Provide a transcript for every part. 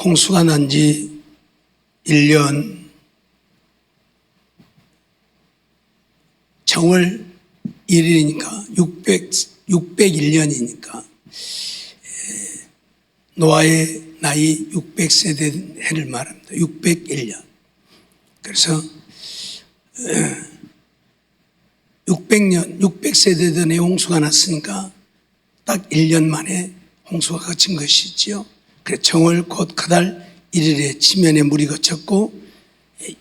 홍수가 난 지 1년, 정월 1일이니까 601년이니까 노아의 나이 600세대 해를 말합니다. 601년. 그래서 600년, 600세대 전에 홍수가 났으니까 딱 1년 만에 홍수가 거친 것이지요. 그래서 정월 곧 그달 1일에 지면에 물이 거쳤고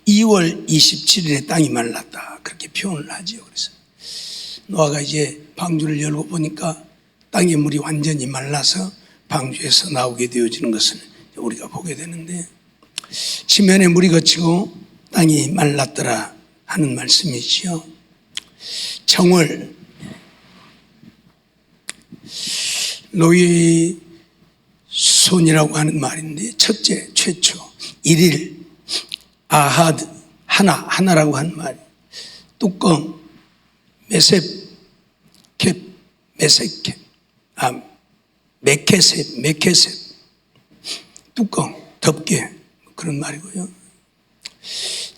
2월 27일에 땅이 말랐다. 그렇게 표현을 하지요. 그래서 노아가 이제 방주를 열고 보니까 땅에 물이 완전히 말라서 방주에서 나오게 되어지는 것을 우리가 보게 되는데, 지면에 물이 거치고 땅이 말랐더라 하는 말씀이지요. 정월, 로이손이라고 하는 말인데, 첫째, 최초, 1일, 아하드, 하나라고 하는 말, 뚜껑, 메셉, 캡, 메섹캡, 메케셉, 뚜껑, 덮개, 그런 말이고요.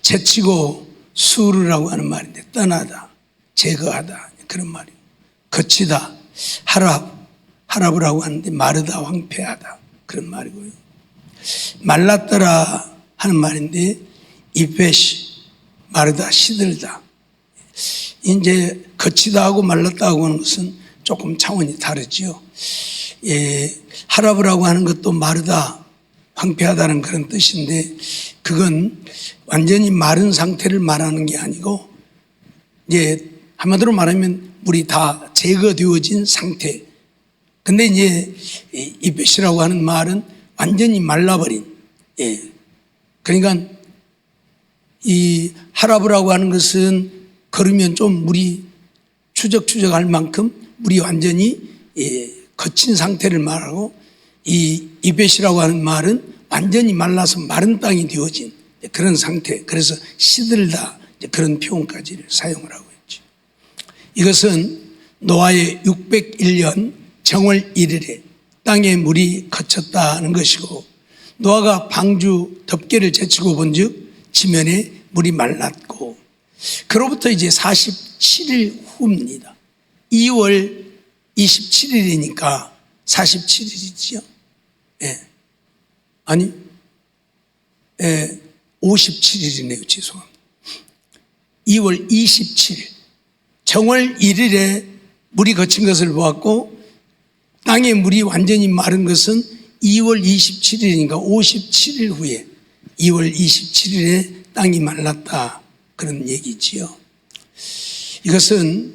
제치고 수르라고 하는 말인데, 떠나다, 제거하다, 그런 말이에요. 거치다, 하랍이라고 하는데 마르다, 황폐하다, 그런 말이고요. 말랐더라 하는 말인데, 이베시, 마르다, 시들다. 이제 거치다 하고 말랐다 하고 하는 것은 조금 차원이 다르지요. 하랍이라고 하는 것도 마르다, 황폐하다는 그런 뜻인데, 그건 완전히 마른 상태를 말하는 게 아니고, 이제 한마디로 말하면 물이 다 제거되어진 상태. 근데 이제 이베시라고 하는 말은 완전히 말라버린, 그러니까 이 하랍이라고 하는 것은 걸으면 좀 물이 추적할 만큼 물이 완전히 거친 상태를 말하고, 이 이벳이라고 하는 말은 완전히 말라서 마른 땅이 되어진 그런 상태. 그래서 시들다, 그런 표현까지를 사용을 하고 있죠. 이것은 노아의 601년 정월 1일에 땅에 물이 거쳤다는 것이고, 노아가 방주 덮개를 제치고 본즉 지면에 물이 말랐고, 그로부터 이제 47일 후입니다. 2월 27일이니까 47일이지요. 아니, 57일이네요. 죄송합니다. 2월 27일. 정월 1일에 물이 거친 것을 보았고, 땅에 물이 완전히 마른 것은 2월 27일이니까 57일 후에 2월 27일에 땅이 말랐다. 그런 얘기지요. 이것은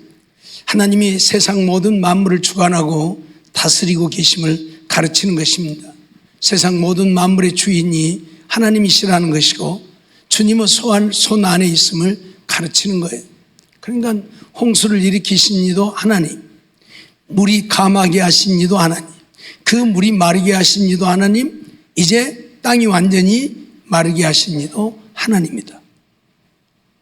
하나님이 세상 모든 만물을 주관하고 다스리고 계심을 가르치는 것입니다. 세상 모든 만물의 주인이 하나님이시라는 것이고, 주님의 손 안에 있음을 가르치는 거예요. 그러니까 홍수를 일으키신 이도 하나님, 물이 감하게 하신 이도 하나님, 그 물이 마르게 하신 이도 하나님, 이제 땅이 완전히 마르게 하신 이도 하나님이다.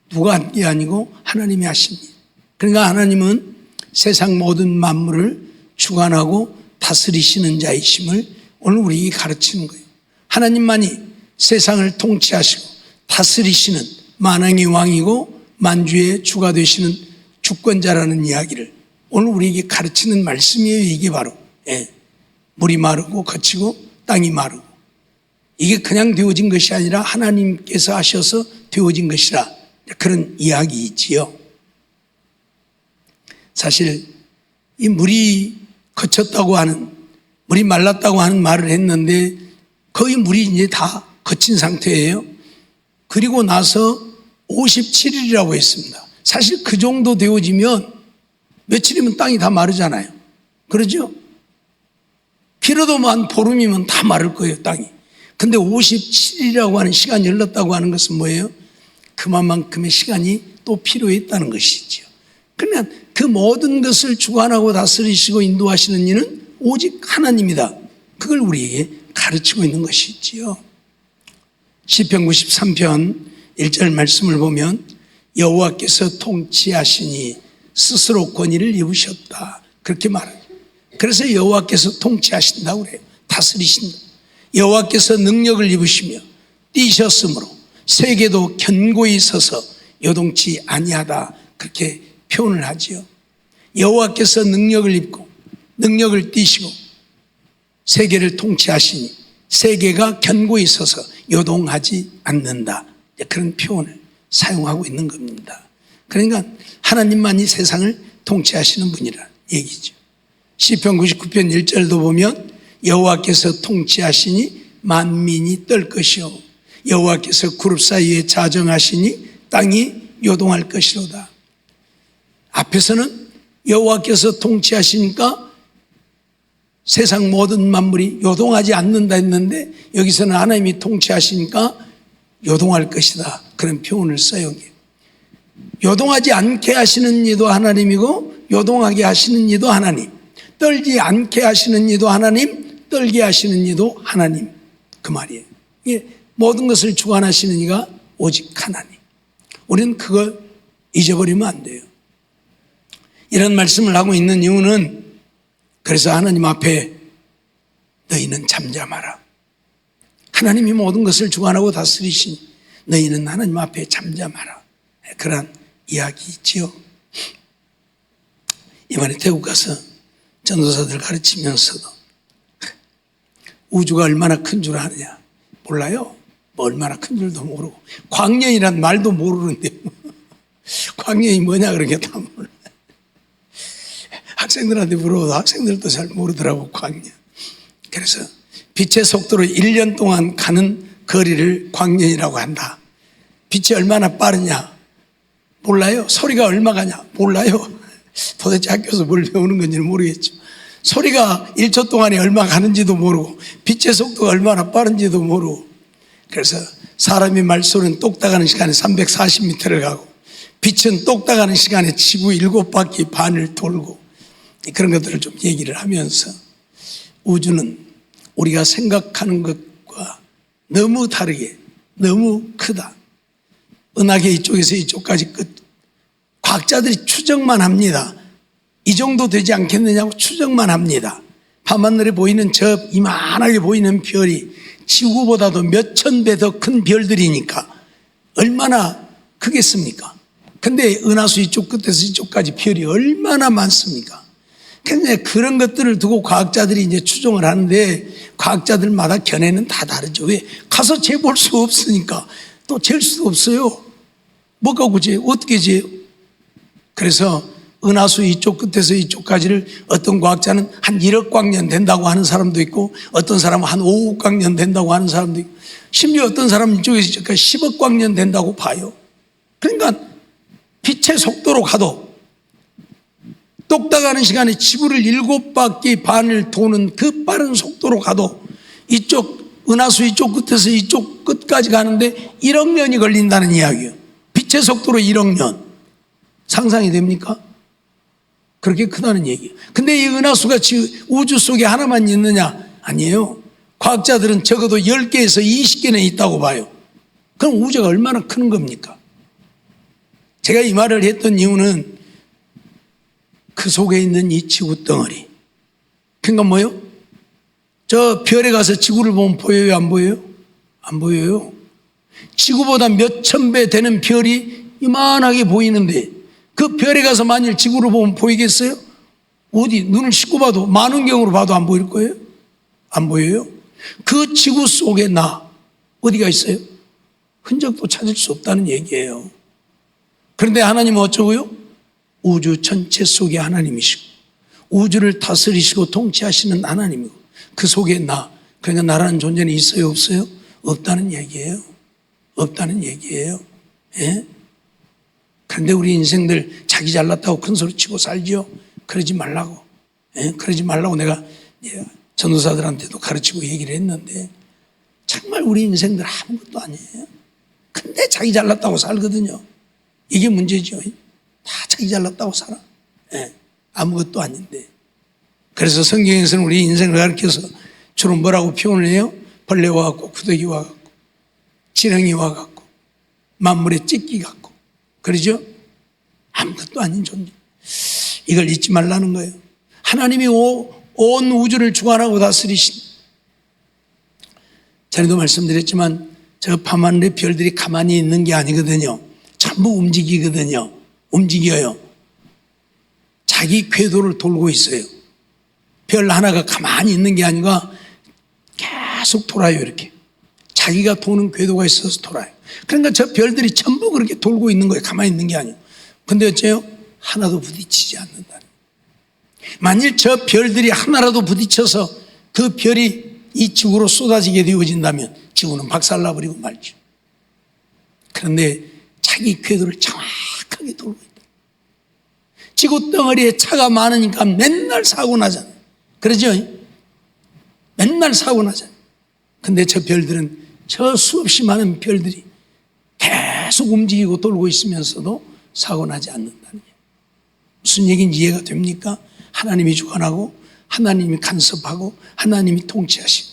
누가 한 게 아니고 하나님이 하신 일. 그러니까 하나님은 세상 모든 만물을 주관하고 다스리시는 자이심을 오늘 우리에게 가르치는 거예요. 하나님만이 세상을 통치하시고 다스리시는 만왕의 왕이고 만주의 주가 되시는 주권자라는 이야기를 오늘 우리에게 가르치는 말씀이에요. 이게 바로 물이 마르고 거치고 땅이 마르고, 이게 그냥 되어진 것이 아니라 하나님께서 하셔서 되어진 것이라, 그런 이야기이지요. 사실 이 물이 거쳤다고 하는, 물이 말랐다고 하는 말을 했는데 거의 물이 이제 다 거친 상태예요. 그리고 나서 57일이라고 했습니다. 사실 그 정도 되어지면 며칠이면 땅이 다 마르잖아요. 그러죠? 길어도 한 보름이면 다 마를 거예요, 땅이. 근데 57일이라고 하는 시간이 흘렀다고 하는 것은 뭐예요? 그만큼의 시간이 또 필요했다는 것이죠. 그러면 그 모든 것을 주관하고 다스리시고 인도하시는 이는 오직 하나님이다. 그걸 우리에게 가르치고 있는 것이지요. 시편 93편 1절 말씀을 보면 여호와께서 통치하시니 스스로 권위를 입으셨다. 그렇게 말해요. 그래서 여호와께서 통치하신다고 그래요. 다스리신다. 여호와께서 능력을 입으시며 뛰셨으므로 세계도 견고히 서서 요동치 아니하다, 그렇게 표현을 하지요. 여호와께서 능력을 입고 능력을 띠시고 세계를 통치하시니 세계가 견고히 서서 요동하지 않는다, 그런 표현을 사용하고 있는 겁니다. 그러니까 하나님만이 세상을 통치하시는 분이라 얘기죠. 시편 99편 1절도 보면 여호와께서 통치하시니 만민이 떨 것이요 여호와께서 그룹 사이에 자정하시니 땅이 요동할 것이로다. 앞에서는 여호와께서 통치하시니까 세상 모든 만물이 요동하지 않는다 했는데, 여기서는 하나님이 통치하시니까 요동할 것이다, 그런 표현을 써요. 요동하지 않게 하시는 이도 하나님이고 요동하게 하시는 이도 하나님, 떨지 않게 하시는 이도 하나님, 떨게 하시는 이도 하나님, 그 말이에요. 모든 것을 주관하시는 이가 오직 하나님. 우리는 그걸 잊어버리면 안 돼요. 이런 말씀을 하고 있는 이유는, 그래서 하나님 앞에 너희는 잠잠하라. 하나님이 모든 것을 주관하고 다스리시니 너희는 하나님 앞에 잠잠하라, 그런 이야기지요. 이번에 태국 가서 전도사들 가르치면서도 우주가 얼마나 큰 줄 아느냐? 몰라요. 뭐 얼마나 큰 줄도 모르고 광년이란 말도 모르는데 광년이 뭐냐 그렇게 다 몰라요. 학생들한테 물어봐도 학생들도 잘 모르더라고, 광년. 그래서 빛의 속도로 1년 동안 가는 거리를 광년이라고 한다. 빛이 얼마나 빠르냐? 몰라요. 소리가 얼마 가냐? 몰라요. 도대체 학교에서 뭘 배우는 건지는 모르겠죠. 소리가 1초 동안에 얼마 가는지도 모르고 빛의 속도가 얼마나 빠른지도 모르고, 그래서 사람이 말소리는 똑딱하는 시간에 340m를 가고 빛은 똑딱하는 시간에 지구 7바퀴 반을 돌고, 그런 것들을 좀 얘기를 하면서 우주는 우리가 생각하는 것과 너무 다르게 너무 크다. 은하계 이쪽에서 이쪽까지 끝. 과학자들이 추정만 합니다. 이 정도 되지 않겠느냐고 추정만 합니다. 밤하늘에 보이는 저 이만하게 보이는 별이 지구보다도 몇천 배 더 큰 별들이니까 얼마나 크겠습니까? 근데 은하수 이쪽 끝에서 이쪽까지 별이 얼마나 많습니까? 근데 그런 것들을 두고 과학자들이 이제 추정을 하는데, 과학자들마다 견해는 다 다르죠. 왜? 가서 재볼 수 없으니까. 또 잴 수도 없어요. 뭐가 굳이 어떻게 재요? 그래서 은하수 이쪽 끝에서 이쪽까지를 어떤 과학자는 한 1억 광년 된다고 하는 사람도 있고, 어떤 사람은 한 5억 광년 된다고 하는 사람도 있고, 심지어 어떤 사람은 이쪽에서 이쪽까지 10억 광년 된다고 봐요. 그러니까 빛의 속도로 가도 똑딱하는 시간에 지구를 7바퀴 반을 도는 그 빠른 속도로 가도 이쪽 은하수 이쪽 끝에서 이쪽 끝까지 가는데 1억 년이 걸린다는 이야기예요. 빛의 속도로 1억 년. 상상이 됩니까? 그렇게 크다는 얘기예요. 근데 이 은하수가 지금 우주 속에 하나만 있느냐? 아니에요. 과학자들은 적어도 10개에서 20개는 있다고 봐요. 그럼 우주가 얼마나 큰 겁니까? 제가 이 말을 했던 이유는 그 속에 있는 이 지구 덩어리. 그러니까 뭐요? 저 별에 가서 지구를 보면 보여요? 안 보여요? 안 보여요. 지구보다 몇천 배 되는 별이 이만하게 보이는데 그 별에 가서 만일 지구를 보면 보이겠어요? 어디 눈을 씻고 봐도, 망원경으로 봐도 안 보일 거예요? 안 보여요. 그 지구 속에 나 어디가 있어요? 흔적도 찾을 수 없다는 얘기예요. 그런데 하나님은 어쩌고요? 우주 전체 속에 하나님이시고 우주를 다스리시고 통치하시는 하나님이고 그 속에 나, 그러니까 나라는 존재는 있어요? 없어요? 없다는 얘기예요. 없다는 얘기예요. 예? 그런데 우리 인생들 자기 잘났다고 큰 소리 치고 살지요? 그러지 말라고. 예? 그러지 말라고 내가 전도사들한테도 가르치고 얘기를 했는데, 정말 우리 인생들 아무것도 아니에요. 근데 자기 잘났다고 살거든요. 이게 문제죠. 다 자기 잘났다고 살아. 예, 아무것도 아닌데. 그래서 성경에서는 우리 인생을 가르쳐서 주로 뭐라고 표현을 해요? 벌레와 같고 구더기와 같고 지렁이와 같고 만물의 찢기 같고, 그러죠? 아무것도 아닌 존재. 이걸 잊지 말라는 거예요. 하나님이 온 우주를 주관하고 다스리신 전에도 말씀드렸지만 저 밤하늘의 별들이 가만히 있는 게 아니거든요. 전부 움직이거든요. 움직여요. 자기 궤도를 돌고 있어요. 별 하나가 가만히 있는 게 아니라 계속 돌아요. 이렇게 자기가 도는 궤도가 있어서 돌아요. 그러니까 저 별들이 전부 그렇게 돌고 있는 거예요. 가만히 있는 게 아니에요. 근데 어째요? 하나도 부딪히지 않는다. 만일 저 별들이 하나라도 부딪혀서 그 별이 이 지구로 쏟아지게 되어진다면 지구는 박살나버리고 말죠. 그런데 자기 궤도를 정확하게 돌고 있다. 지구 덩어리에 차가 많으니까 맨날 사고 나잖아요. 그러죠? 맨날 사고 나잖아요. 근데 저 별들은, 저 수없이 많은 별들이 계속 움직이고 돌고 있으면서도 사고 나지 않는다는 거예요. 무슨 얘기인지 이해가 됩니까? 하나님이 주관하고 하나님이 간섭하고 하나님이 통치하시고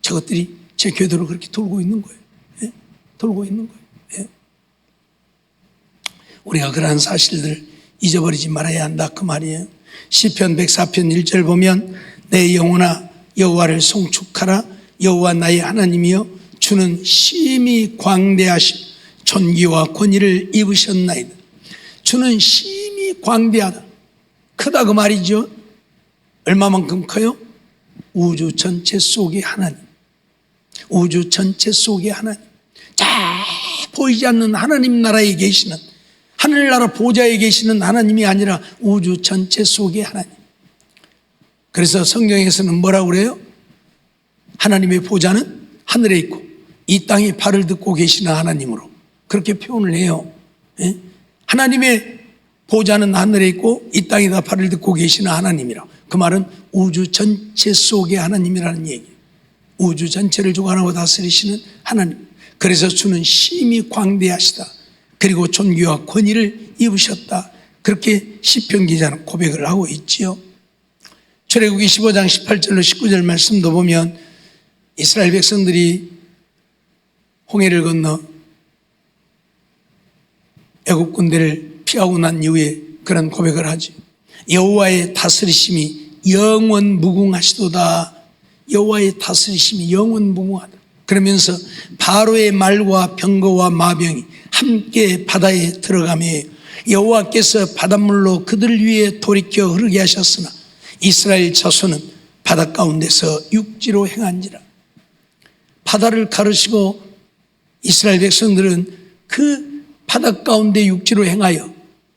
저것들이 제 궤도를 그렇게 돌고 있는 거예요. 예? 돌고 있는 거예요. 예? 우리가 그러한 사실들 잊어버리지 말아야 한다 그 말이에요. 시편 104편 1절 보면 내 영혼아 여호와를 송축하라. 여호와 나의 하나님이여 주는 심히 광대하시고 존귀와 권위를 입으셨나이다. 주는 심히 광대하다. 크다 그 말이죠. 얼마만큼 커요? 우주 전체 속의 하나님. 우주 전체 속의 하나님. 다 보이지 않는 하나님 나라에 계시는, 하늘나라 보좌에 계시는 하나님이 아니라 우주 전체 속의 하나님. 그래서 성경에서는 뭐라고 그래요? 하나님의 보좌는 하늘에 있고 이 땅에 발을 딛고 계시는 하나님으로 그렇게 표현을 해요. 예? 하나님의 보좌는 하늘에 있고 이 땅에다 발을 딛고 계시는 하나님이라. 그 말은 우주 전체 속의 하나님이라는 얘기예요. 우주 전체를 주관하고 다스리시는 하나님. 그래서 주는 심히 광대하시다. 그리고 존귀와 권위를 입으셨다. 그렇게 시편 기자는 고백을 하고 있지요. 출애굽기 15장 18절로 19절 말씀도 보면 이스라엘 백성들이 홍해를 건너 애굽 군대를 피하고 난 이후에 그런 고백을 하죠. 여호와의 다스리심이 영원 무궁하시도다. 여호와의 다스리심이 영원 무궁하다. 그러면서 바로의 말과 병거와 마병이 함께 바다에 들어가며 여호와께서 바닷물로 그들 위에 돌이켜 흐르게 하셨으나 이스라엘 자손은 바다 가운데서 육지로 행한지라. 바다를 가르시고 이스라엘 백성들은 그 바다 가운데 육지로 행하여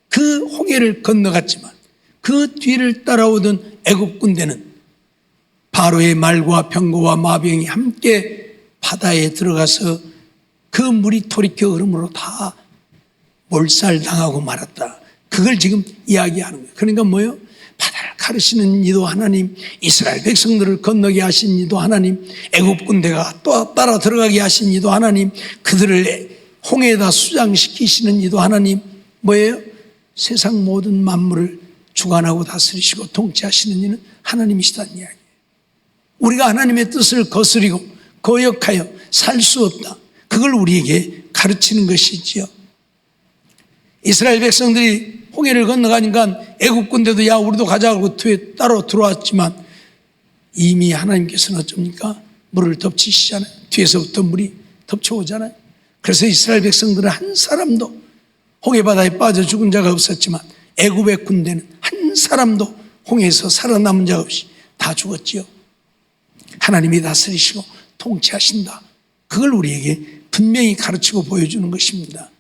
그 홍해를 건너갔지만 그 뒤를 따라오던 애굽 군대는 바로의 말과 병거와 마병이 함께 바다에 들어가서 그 물이 돌이켜 흐름으로 다 몰살당하고 말았다. 그걸 지금 이야기하는 거예요. 그러니까 뭐예요? 바다를 가르시는 이도 하나님, 이스라엘 백성들을 건너게 하신 이도 하나님, 애굽 군대가 또 따라 들어가게 하신 이도 하나님, 그들을 홍해에다 수장시키시는 이도 하나님, 뭐예요? 세상 모든 만물을 주관하고 다스리시고 통치하시는 이는 하나님이시다는 이야기예요. 우리가 하나님의 뜻을 거스리고 거역하여 살 수 없다. 그걸 우리에게 가르치는 것이지요. 이스라엘 백성들이 홍해를 건너가니까 애굽 군대도 야 우리도 가자고 뒤에 따로 들어왔지만 이미 하나님께서는 어쩝니까? 물을 덮치시잖아요. 뒤에서부터 물이 덮쳐오잖아요. 그래서 이스라엘 백성들은 한 사람도 홍해 바다에 빠져 죽은 자가 없었지만 애굽의 군대는 한 사람도 홍해에서 살아남은 자 없이 다 죽었지요. 하나님이 다스리시고 통치하신다. 그걸 우리에게 분명히 가르치고 보여주는 것입니다.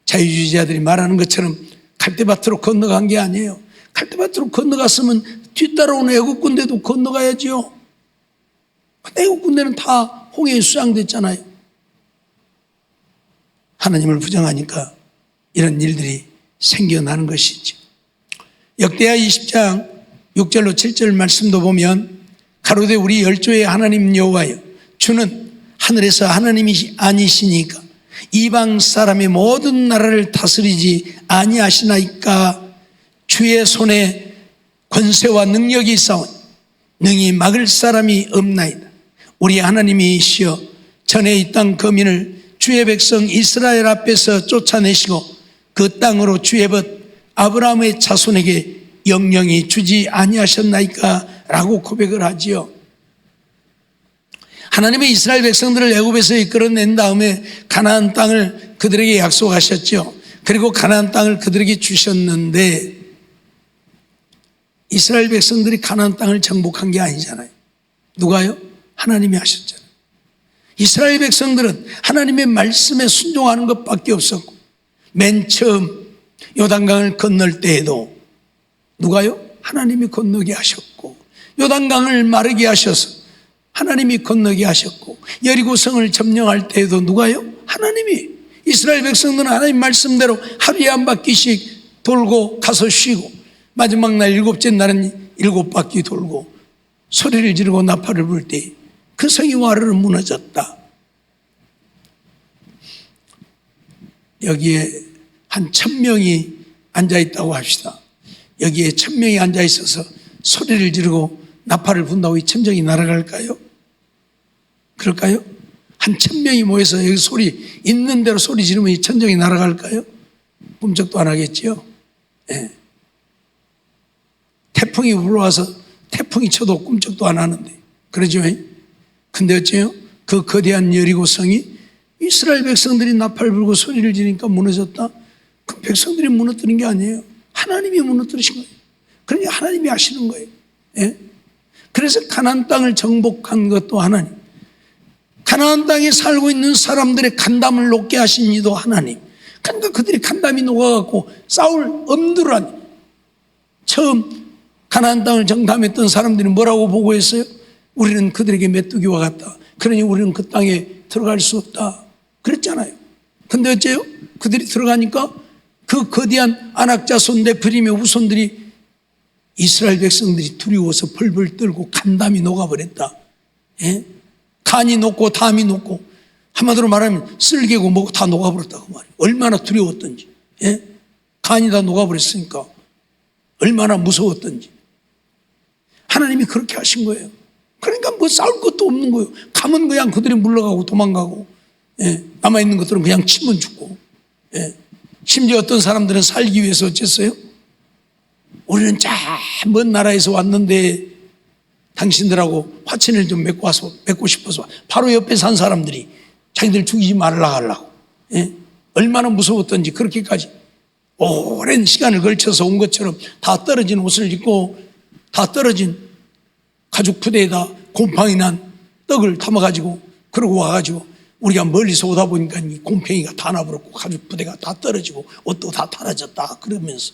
자유주의자들이 말하는 것처럼 갈대밭으로 건너간 게 아니에요. 갈대밭으로 건너갔으면 뒤따라오는 애국 군대도 건너가야지요. 애국 군대는 다 홍해에 수장됐잖아요. 하나님을 부정하니까 이런 일들이 생겨나는 것이죠. 역대하 20장 6절로 7절 말씀도 보면 가로되 우리 열조의 하나님 여호와여 주는 하늘에서 하나님이 아니시니까 이방 사람의 모든 나라를 다스리지 아니하시나이까. 주의 손에 권세와 능력이 있사오니 능히 막을 사람이 없나이다. 우리 하나님이시여 전에 이 땅 거민을 주의 백성 이스라엘 앞에서 쫓아내시고 그 땅으로 주의 벗 아브라함의 자손에게 영영히 주지 아니하셨나이까 라고 고백을 하지요. 하나님의 이스라엘 백성들을 애굽에서 이끌어낸 다음에 가나안 땅을 그들에게 약속하셨죠. 그리고 가나안 땅을 그들에게 주셨는데 이스라엘 백성들이 가나안 땅을 정복한 게 아니잖아요. 누가요? 하나님이 하셨잖아요. 이스라엘 백성들은 하나님의 말씀에 순종하는 것밖에 없었고 맨 처음 요단강을 건널 때에도 누가요? 하나님이 건너게 하셨고 요단강을 마르게 하셔서 하나님이 건너게 하셨고 여리고성을 점령할 때에도 누가요? 하나님이. 이스라엘 백성들은 하나님 말씀대로 하루에 한 바퀴씩 돌고 가서 쉬고 마지막 날 일곱째 날은 7바퀴 돌고 소리를 지르고 나팔을 불 때 그 성이 와르르 무너졌다. 여기에 한 1000명이 앉아있다고 합시다. 여기에 1000명이 앉아있어서 소리를 지르고 나팔을 분다고 이 천정이 날아갈까요? 그럴까요? 한 1000명이 모여서 여기 소리 있는 대로 소리 지르면 이 천정이 날아갈까요? 꿈쩍도 안 하겠지요. 네. 태풍이 불어와서 태풍이 쳐도 꿈쩍도 안 하는데 그러죠. 근데 어째요? 그 거대한 여리고성이 이스라엘 백성들이 나팔 불고 소리를 지르니까 무너졌다? 그 백성들이 무너뜨린 게 아니에요. 하나님이 무너뜨리신 거예요. 그러니까 하나님이 하시는 거예요. 예? 그래서 가나안 땅을 정복한 것도 하나님, 가나안 땅에 살고 있는 사람들의 간담을 높게 하신 이도 하나님. 그러니까 그들이 간담이 녹아갖고 싸울 엄두를 안. 처음 가나안 땅을 정탐했던 사람들이 뭐라고 보고했어요? 우리는 그들에게 메뚜기와 같다. 그러니 우리는 그 땅에 들어갈 수 없다. 그랬잖아요. 근데 어째요? 그들이 들어가니까 그 거대한 안악자손 네피림의 후손들이 이스라엘 백성들이 두려워서 벌벌 떨고 간담이 녹아버렸다. 예? 간이 녹고 담이 녹고 한마디로 말하면 쓸개고 뭐고 다 녹아버렸다고 말이에요. 얼마나 두려웠던지. 예? 간이 다 녹아버렸으니까 얼마나 무서웠던지. 하나님이 그렇게 하신 거예요. 그러니까 뭐 싸울 것도 없는 거예요. 가면 그냥 그들이 물러가고 도망가고, 예, 남아있는 것들은 그냥 치면 죽고, 예. 심지어 어떤 사람들은 살기 위해서 어쨌어요? 우리는 저 먼 나라에서 왔는데 당신들하고 화친을 좀 맺고 싶어서 바로 옆에 산 사람들이 자기들 죽이지 말으려고 하려고, 예. 얼마나 무서웠던지 그렇게까지 오랜 시간을 걸쳐서 온 것처럼 다 떨어진 옷을 입고 다 떨어진 가죽 부대에다 곰팡이 난 떡을 담아가지고 그러고 와가지고 우리가 멀리서 오다 보니까 이 곰팡이가 다 나버렸고 가죽 부대가 다 떨어지고 옷도 다 달아졌다 그러면서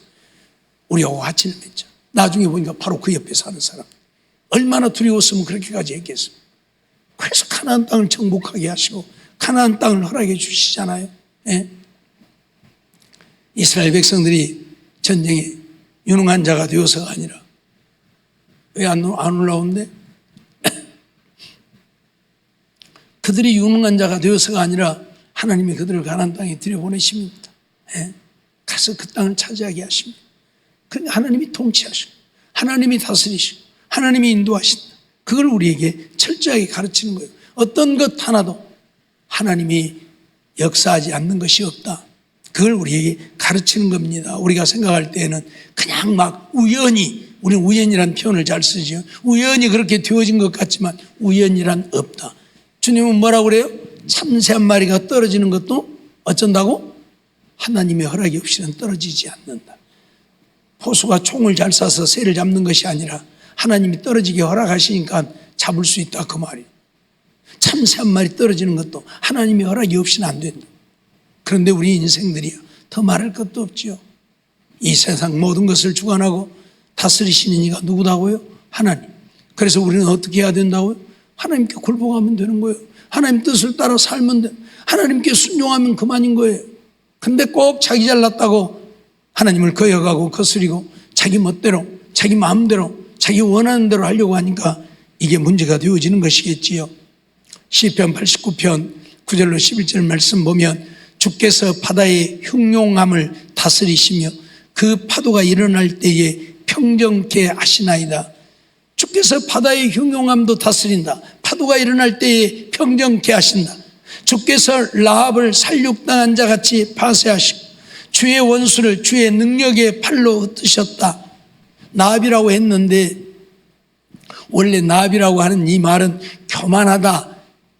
우리하고 화친을 맺자. 나중에 보니까 바로 그 옆에 사는 사람. 얼마나 두려웠으면 그렇게까지 했겠어요. 그래서 가나안 땅을 정복하게 하시고 가나안 땅을 허락해 주시잖아요. 예? 이스라엘 백성들이 전쟁에 유능한 자가 되어서가 아니라 왜 안 올라오는데? 그들이 유능한 자가 되어서가 아니라 하나님이 그들을 가나안 땅에 들여보내십니다. 예? 가서 그 땅을 차지하게 하십니다. 그러니까 하나님이 통치하시고 하나님이 다스리시고 하나님이 인도하신다. 그걸 우리에게 철저하게 가르치는 거예요. 어떤 것 하나도 하나님이 역사하지 않는 것이 없다. 그걸 우리에게 가르치는 겁니다. 우리가 생각할 때에는 그냥 막 우연히, 우리는 우연이라는 표현을 잘 쓰죠. 우연히 그렇게 되어진 것 같지만 우연이란 없다. 주님은 뭐라고 그래요? 참새 한 마리가 떨어지는 것도 어쩐다고? 하나님의 허락이 없이는 떨어지지 않는다. 포수가 총을 잘 쏴서 새를 잡는 것이 아니라 하나님이 떨어지게 허락하시니까 잡을 수 있다 그 말이에요. 참새 한 마리 떨어지는 것도 하나님의 허락이 없이는 안 된다. 그런데 우리 인생들이요 더 말할 것도 없지요. 이 세상 모든 것을 주관하고 다스리시는 이가 누구다고요? 하나님. 그래서 우리는 어떻게 해야 된다고요? 하나님께 굴복하면 되는 거예요. 하나님 뜻을 따라 살면 돼. 하나님께 순종하면 그만인 거예요. 근데 꼭 자기 잘났다고 하나님을 거역하고 거스리고 자기 멋대로 자기 마음대로 자기 원하는 대로 하려고 하니까 이게 문제가 되어지는 것이겠지요. 시편 89편 9절로 11절 말씀 보면 주께서 바다의 흉용함을 다스리시며 그 파도가 일어날 때에 평정케 하시나이다. 주께서 바다의 흉용함도 다스린다. 파도가 일어날 때에 평정케 하신다. 주께서 라합을 살육당한 자같이 파쇄하시고 주의 원수를 주의 능력의 팔로 흩으셨다. 나합이라고 했는데 원래 나합이라고 하는 이 말은 교만하다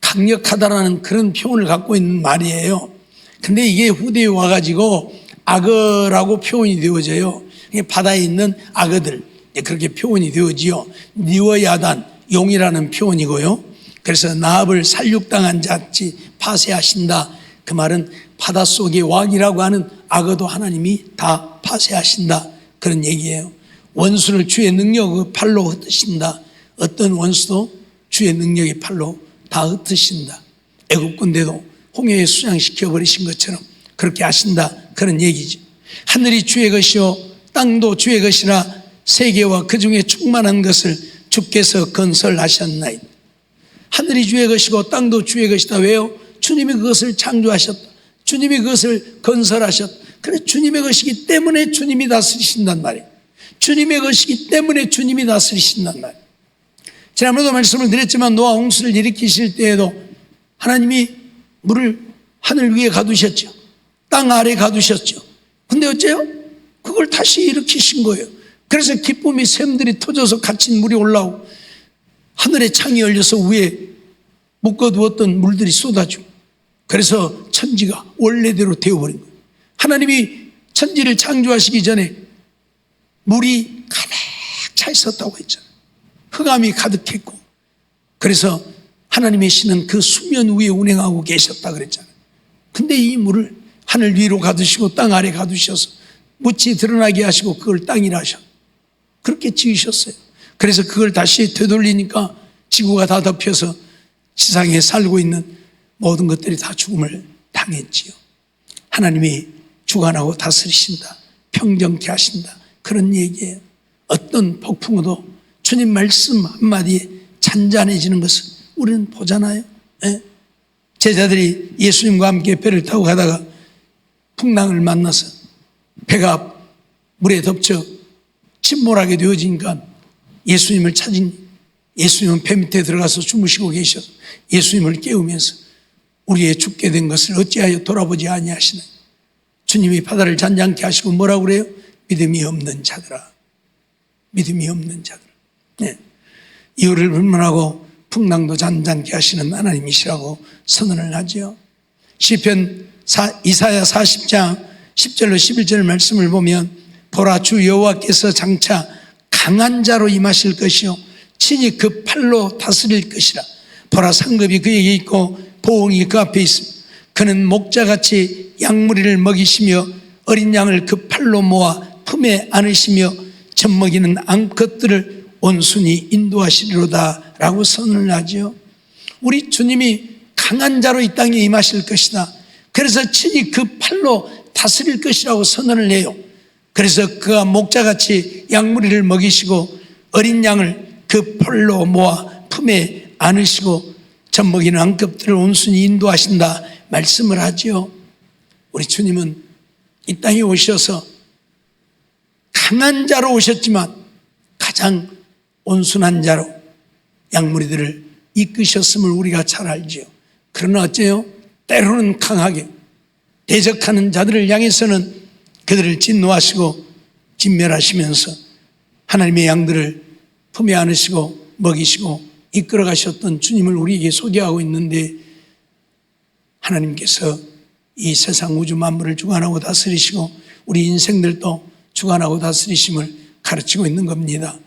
강력하다라는 그런 표현을 갖고 있는 말이에요. 근데 이게 후대에 와가지고 악어라고 표현이 되어져요. 바다에 있는 악어들, 그렇게 표현이 되어지요. 니워야단, 용이라는 표현이고요. 그래서 나합을 살육당한 자치 파쇄하신다. 그 말은 바닷속의 왕이라고 하는 악어도 하나님이 다 파쇄하신다, 그런 얘기예요. 원수를 주의 능력의 팔로 흩으신다. 어떤 원수도 주의 능력의 팔로 다 흩으신다. 애국 군대도 홍해에 수장시켜 버리신 것처럼 그렇게 하신다, 그런 얘기죠. 하늘이 주의 것이요 땅도 주의 것이라 세계와 그 중에 충만한 것을 주께서 건설하셨나이다. 하늘이 주의 것이고 땅도 주의 것이다. 왜요? 주님이 그것을 창조하셨다. 주님이 그것을 건설하셨다. 그래, 주님의 것이기 때문에 주님이 다스리신단 말이에요. 주님의 것이기 때문에 주님이 다스리신단 말이에요. 지난번에도 말씀을 드렸지만 노아 홍수를 일으키실 때에도 하나님이 물을 하늘 위에 가두셨죠. 땅 아래 가두셨죠. 근데 어째요? 그걸 다시 일으키신 거예요. 그래서 기쁨이 샘들이 터져서 갇힌 물이 올라오고 하늘의 창이 열려서 위에 묶어두었던 물들이 쏟아지고, 그래서 천지가 원래대로 되어버린 거예요. 하나님이 천지를 창조하시기 전에 물이 가득 차 있었다고 했잖아요. 흑암이 가득했고, 그래서 하나님의 신은 그 수면 위에 운행하고 계셨다 그랬잖아요. 근데 이 물을 하늘 위로 가두시고 땅 아래 가두셔서 묻이 드러나게 하시고 그걸 땅이라 하셨. 그렇게 지으셨어요. 그래서 그걸 다시 되돌리니까 지구가 다 덮여서 지상에 살고 있는 모든 것들이 다 죽음을 당했지요. 하나님이 주관하고 다스리신다, 평정케 하신다, 그런 얘기예요. 어떤 폭풍우도 주님 말씀 한마디에 잔잔해지는 것을 우리는 보잖아요. 예? 제자들이 예수님과 함께 배를 타고 가다가 풍랑을 만나서 배가 물에 덮쳐 침몰하게 되어지니까 예수님을 찾은, 예수님은 배 밑에 들어가서 주무시고 계셔서 예수님을 깨우면서 우리의 죽게 된 것을 어찌하여 돌아보지 아니하시나. 주님이 바다를 잔잔케 하시고 뭐라고 그래요? 믿음이 없는 자들아, 믿음이 없는 자들아. 네. 이유를 불문하고 풍랑도 잔잔케 하시는 하나님이시라고 선언을 하죠. 시편 이사야 40장 10절로 11절 말씀을 보면, 보라, 주 여호와께서 장차 강한 자로 임하실 것이요 친히 그 팔로 다스릴 것이라. 보라, 상급이 그에게 있고 보응이 그 앞에 있습니다. 그는 목자같이 양무리를 먹이시며 어린 양을 그 팔로 모아 품에 안으시며 젖먹이는 암컷들을 온순히 인도하시리로다 라고 선언을 하죠. 우리 주님이 강한 자로 이 땅에 임하실 것이다. 그래서 친히 그 팔로 다스릴 것이라고 선언을 해요. 그래서 그가 목자같이 양무리를 먹이시고 어린 양을 그 팔로 모아 품에 안으시고 젖먹이는 암컷들을 온순히 인도하신다 말씀을 하죠. 우리 주님은 이 땅에 오셔서 강한 자로 오셨지만 가장 온순한 자로 양무리들을 이끄셨음을 우리가 잘 알지요. 그러나 어째요? 때로는 강하게 대적하는 자들을 향해서는 그들을 진노하시고 진멸하시면서 하나님의 양들을 품에 안으시고 먹이시고 이끌어 가셨던 주님을 우리에게 소개하고 있는데, 하나님께서 이 세상 우주 만물을 주관하고 다스리시고 우리 인생들도 주관하고 다스리심을 가르치고 있는 겁니다.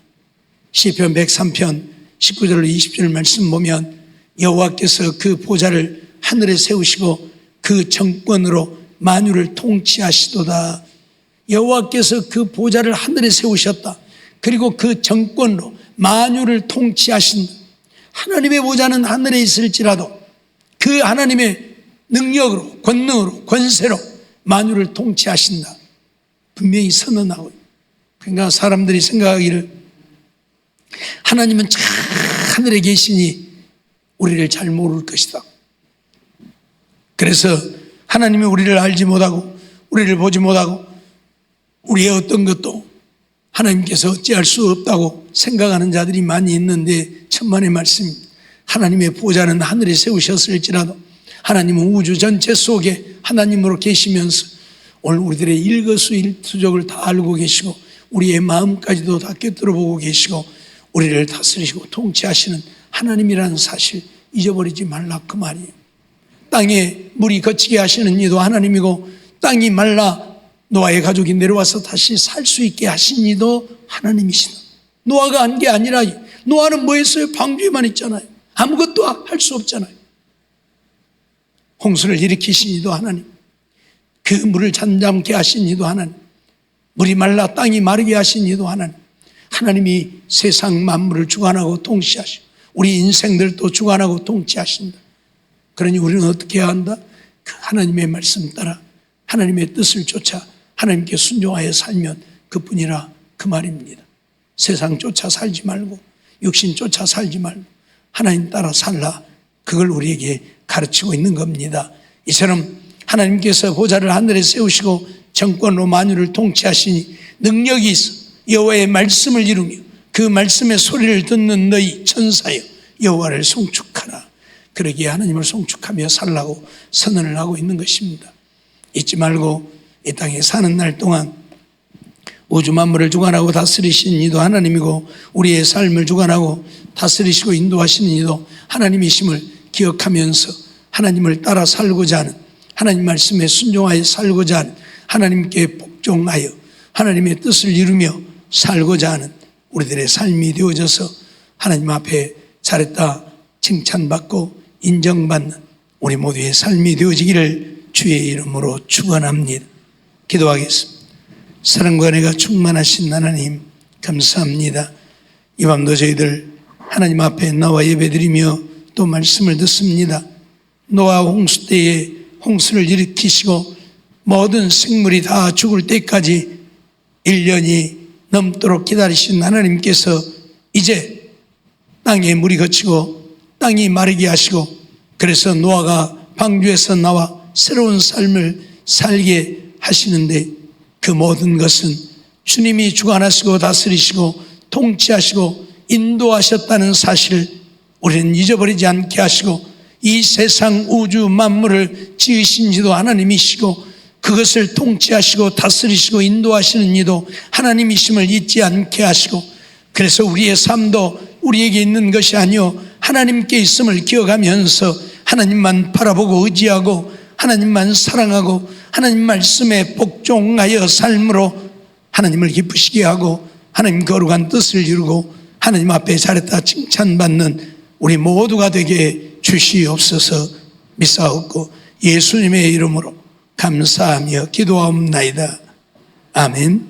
시편 103편 19절로 20절 말씀 보면, 여호와께서 그 보좌를 하늘에 세우시고 그 정권으로 만유를 통치하시도다. 여호와께서 그 보좌를 하늘에 세우셨다. 그리고 그 정권으로 만유를 통치하신다. 하나님의 보좌는 하늘에 있을지라도 그 하나님의 능력으로, 권능으로, 권세로 만유를 통치하신다. 분명히 선언하고. 그러니까 사람들이 생각하기를 하나님은 저 하늘에 계시니 우리를 잘 모를 것이다. 그래서 하나님이 우리를 알지 못하고 우리를 보지 못하고 우리의 어떤 것도 하나님께서 어찌할 수 없다고 생각하는 자들이 많이 있는데, 천만의 말씀입니다. 하나님의 보좌는 하늘에 세우셨을지라도 하나님은 우주 전체 속에 하나님으로 계시면서 오늘 우리들의 일거수일투족을 다 알고 계시고 우리의 마음까지도 다 꿰뚫어 보고 계시고 우리를 다스리시고 통치하시는 하나님이라는 사실, 잊어버리지 말라 그 말이에요. 땅에 물이 거치게 하시는 이도 하나님이고, 땅이 말라 노아의 가족이 내려와서 다시 살 수 있게 하신 이도 하나님이시다. 노아가 한 게 아니라, 노아는 뭐 했어요? 방주에만 있잖아요. 아무것도 할 수 없잖아요. 홍수를 일으키신 이도 하나님, 그 물을 잠잠케 하신 이도 하나님, 물이 말라 땅이 마르게 하신 이도 하나님, 하나님이 세상 만물을 주관하고 통치하시고 우리 인생들도 주관하고 통치하신다. 그러니 우리는 어떻게 해야 한다? 그 하나님의 말씀 따라 하나님의 뜻을 쫓아 하나님께 순종하여 살면 그뿐이라 그 말입니다. 세상 쫓아 살지 말고 육신 쫓아 살지 말고 하나님 따라 살라, 그걸 우리에게 가르치고 있는 겁니다. 이처럼 하나님께서 보좌를 하늘에 세우시고 정권으로 만유를 통치하시니 능력이 있어 여호와의 말씀을 이루며 그 말씀의 소리를 듣는 너희 천사여 여호와를 송축하라. 그러기에 하나님을 송축하며 살라고 선언을 하고 있는 것입니다. 잊지 말고 이 땅에 사는 날 동안 우주 만물을 주관하고 다스리시는 이도 하나님이고, 우리의 삶을 주관하고 다스리시고 인도하시는 이도 하나님이심을 기억하면서 하나님을 따라 살고자 하는, 하나님 말씀에 순종하여 살고자 하는, 하나님께 복종하여 하나님의 뜻을 이루며 살고자 하는 우리들의 삶이 되어져서 하나님 앞에 잘했다 칭찬받고 인정받는 우리 모두의 삶이 되어지기를 주의 이름으로 축원합니다. 기도하겠습니다. 사랑과 은혜가 충만하신 하나님 감사합니다. 이 밤도 저희들 하나님 앞에 나와 예배드리며 또 말씀을 듣습니다. 노아 홍수 때에 홍수를 일으키시고 모든 생물이 다 죽을 때까지 1년이 넘도록 기다리신 하나님께서 이제 땅에 물이 거치고 땅이 마르게 하시고, 그래서 노아가 방주에서 나와 새로운 삶을 살게 하시는데, 그 모든 것은 주님이 주관하시고 다스리시고 통치하시고 인도하셨다는 사실을 우리는 잊어버리지 않게 하시고, 이 세상 우주 만물을 지으신 이도 하나님이시고 그것을 통치하시고 다스리시고 인도하시는 이도 하나님이심을 잊지 않게 하시고, 그래서 우리의 삶도 우리에게 있는 것이 아니요 하나님께 있음을 기억하면서 하나님만 바라보고 의지하고 하나님만 사랑하고 하나님 말씀에 복종하여 삶으로 하나님을 기쁘시게 하고 하나님 거룩한 뜻을 이루고 하나님 앞에 잘했다 칭찬받는 우리 모두가 되게 주시옵소서 믿사옵고 예수님의 이름으로 감사하며 기도하옵나이다. 아멘.